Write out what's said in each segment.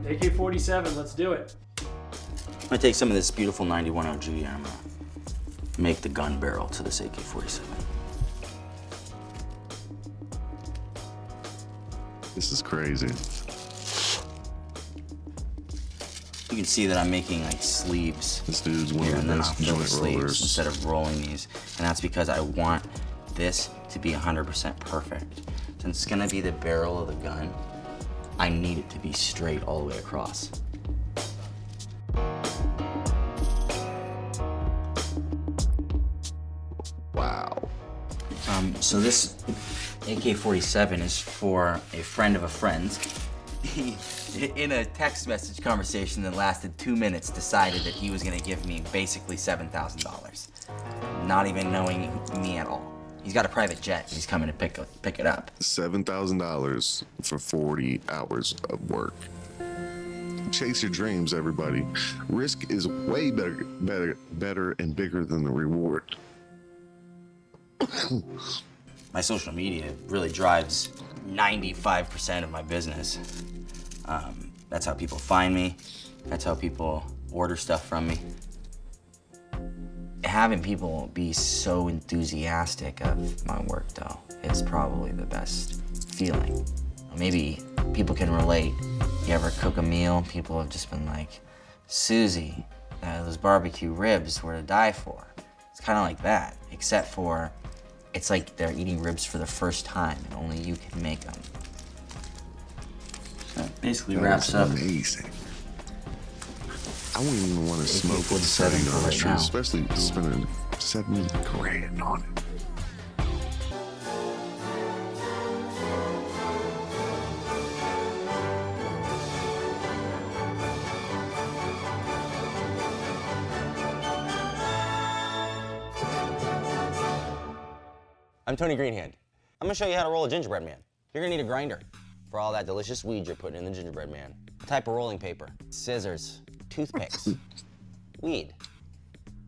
AK-47, let's do it. I'm gonna take some of this beautiful 91 OG and I'm gonna make the gun barrel to this AK-47. This is crazy. You can see that I'm making like sleeves. This dude's one here, of and the then I'll best fill the joint sleeves rollers. instead of rolling these. And that's because I want this to be 100% perfect. Since it's gonna be the barrel of the gun, I need it to be straight all the way across. Wow. So this AK-47 is for a friend of a friend. He, in a text message conversation that lasted 2 minutes, decided that he was gonna give me basically $7,000, not even knowing me at all. He's got a private jet, and he's coming to pick it up. $7,000 for 40 hours of work. Chase your dreams, everybody. Risk is way better and bigger than the reward. My social media really drives 95% of my business. That's how people find me. That's how people order stuff from me. Having people be so enthusiastic of my work, though, is probably the best feeling. Maybe people can relate. You ever cook a meal, people have just been like, Susie, those barbecue ribs were to die for. It's kind of like that, except for it's like they're eating ribs for the first time and only you can make them. So that basically wraps up. Amazing. I wouldn't even want to smoke with AK-47 $70 for right trip, now. especially spending $7 grand on it. I'm Tony Greenhand. I'm gonna show you how to roll a gingerbread man. You're gonna need a grinder for all that delicious weed you're putting in the gingerbread man. A type of rolling paper, scissors, toothpicks, weed.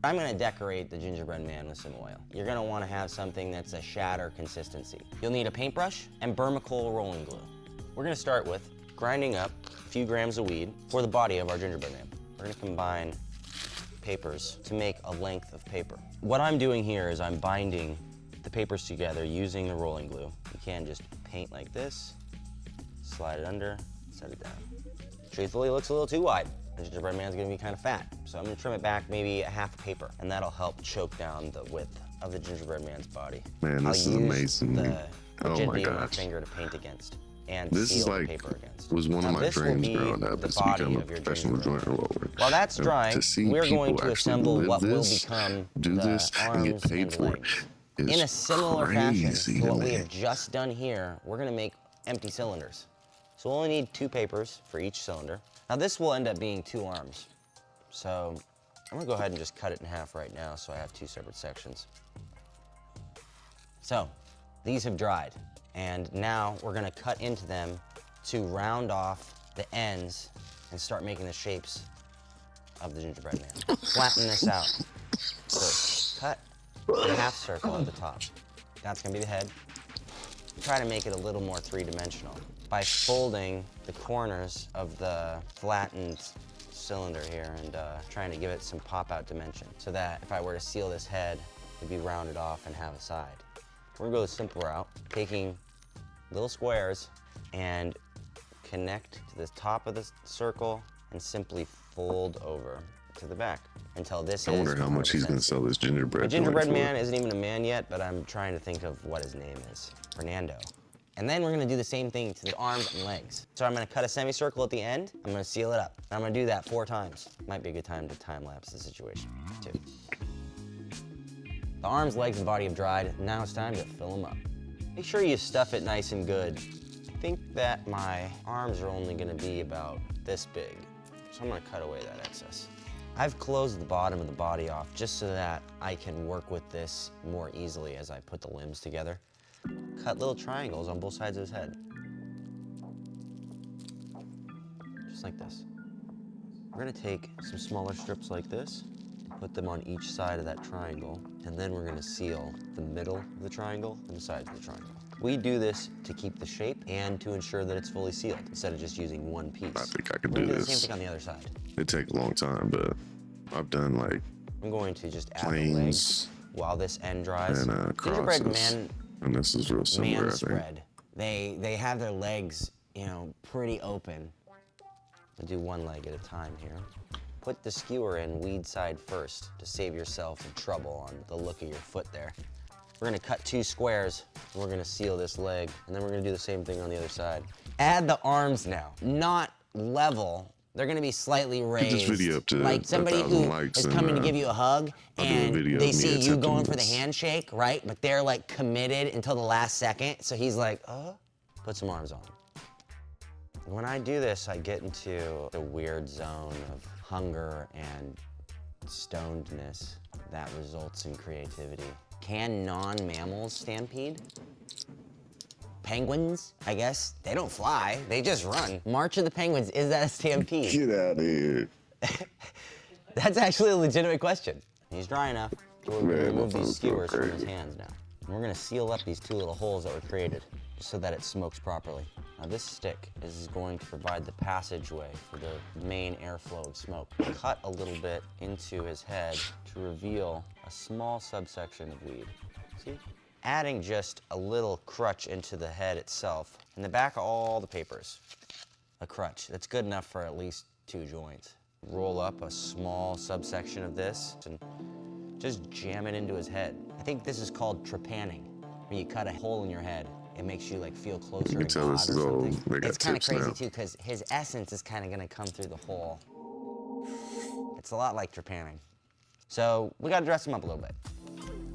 I'm gonna decorate the gingerbread man with some oil. You're gonna wanna have something that's a shatter consistency. You'll need a paintbrush and Bermacol rolling glue. We're gonna start with grinding up a few grams of weed for the body of our gingerbread man. We're gonna combine papers to make a length of paper. What I'm doing here is I'm binding the papers together using the rolling glue. You can just paint like this, slide it under, set it down. Truthfully, it looks a little too wide. The gingerbread man's gonna be kind of fat. So I'm gonna trim it back maybe a half a paper, and that'll help choke down the width of the gingerbread man's body. Man, this is I'll use amazing. the Oh my rigidity of my gosh. finger to paint against and This seal is the like, paper against. was one of Now, my this will dreams be growing up, the is to body become a of your professional gingerbread joint man. roller. While that's And drying, to see we're going people to actually assemble live what will this, become do the this, and get arms paid and for it legs. is In a similar fashion crazy to what to we me. have just done here, we're gonna make empty cylinders. So we'll only need 2 papers for each cylinder. Now this will end up being 2 arms. So I'm gonna go ahead and just cut it in half right now so I have 2 separate sections. So these have dried, and now we're gonna cut into them to round off the ends and start making the shapes of the gingerbread man. Flatten this out. First, cut a half circle at the top. That's gonna be the head. Try to make it a little more 3-dimensional by folding the corners of the flattened cylinder here and trying to give it some pop-out dimension so that if I were to seal this head, it'd be rounded off and have a side. We're gonna go the simple route, taking little squares and connect to the top of the circle and simply fold over to the back until this I is wonder how much he's 100% gonna sell this gingerbread. the gingerbread joint for. man isn't even a man yet, but I'm trying to think of what his name is. Fernando. And then we're gonna do the same thing to the arms and legs. So I'm gonna cut a semicircle at the end, I'm gonna seal it up. And I'm gonna do that 4 times. Might be a good time to time-lapse the situation, too. The arms, legs, and body have dried. Now it's time to fill them up. Make sure you stuff it nice and good. I think that my arms are only gonna be about this big. So I'm gonna cut away that excess. I've closed the bottom of the body off just so that I can work with this more easily as I put the limbs together. Cut little triangles on both sides of his head. Just like this. We're gonna take some smaller strips like this, put them on each side of that triangle, and then we're gonna seal the middle of the triangle and the sides of the triangle. We do this to keep the shape and to ensure that it's fully sealed instead of just using one piece. I think I could We're do gonna the same this. thing on the other side. It take a long time, but I've done like I'm going to just add the legs planes while this end dries. and Gingerbread crosses. man And this is real similar, I think. spread. They have their legs, you know, pretty open. I'll do one leg at a time here. Put the skewer in weed side first to save yourself some trouble on the look of your foot there. We're gonna cut 2 squares, and we're gonna seal this leg, and then we're gonna do the same thing on the other side. Add the arms now, not level. They're gonna be slightly raised. this video up to like somebody 1,000 who likes is and, coming to give you a hug, I'll do a and video they of me see you attempting going for the this. handshake, right? But they're like committed until the last second, so he's like, put some arms on. When I do this, I get into the weird zone of hunger and stonedness that results in creativity. Can non-mammals stampede? Penguins, I guess, they don't fly, they just run. March of the Penguins, is that a stampede? Get out of here. That's actually a legitimate question. He's dry enough. We'll Man, remove my these phone's going skewers from his crazy. hands now. And we're gonna seal up these 2 little holes that were created, just so that it smokes properly. Now this stick is going to provide the passageway for the main airflow of smoke. Cut a little bit into his head to reveal a small subsection of weed. See? Adding just a little crutch into the head itself, in the back of all the papers. A crutch, that's good enough for at least 2 joints. Roll up a small subsection of this and just jam it into his head. I think this is called trepanning, where you cut a hole in your head. It makes you like feel closer can to tell God this or is old. something. They got It's kind of tips crazy now. too, because his essence is kind of gonna come through the hole. It's a lot like trepanning. So we gotta dress him up a little bit.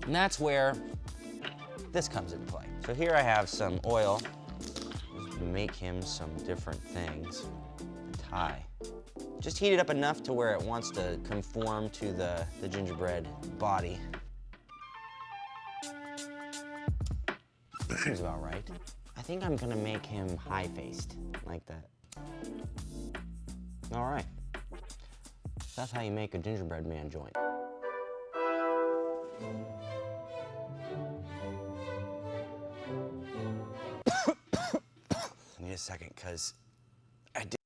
And that's where this comes into play. So here I have some oil. Just make him some different things. A tie. Just heat it up enough to where it wants to conform to the gingerbread body. Seems about right. I think I'm gonna make him high-faced, like that. All right. That's how you make a gingerbread man joint. I need a second, because I did.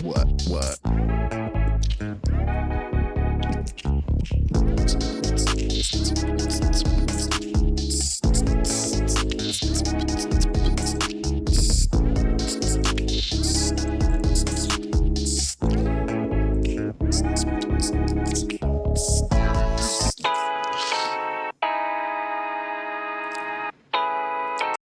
What?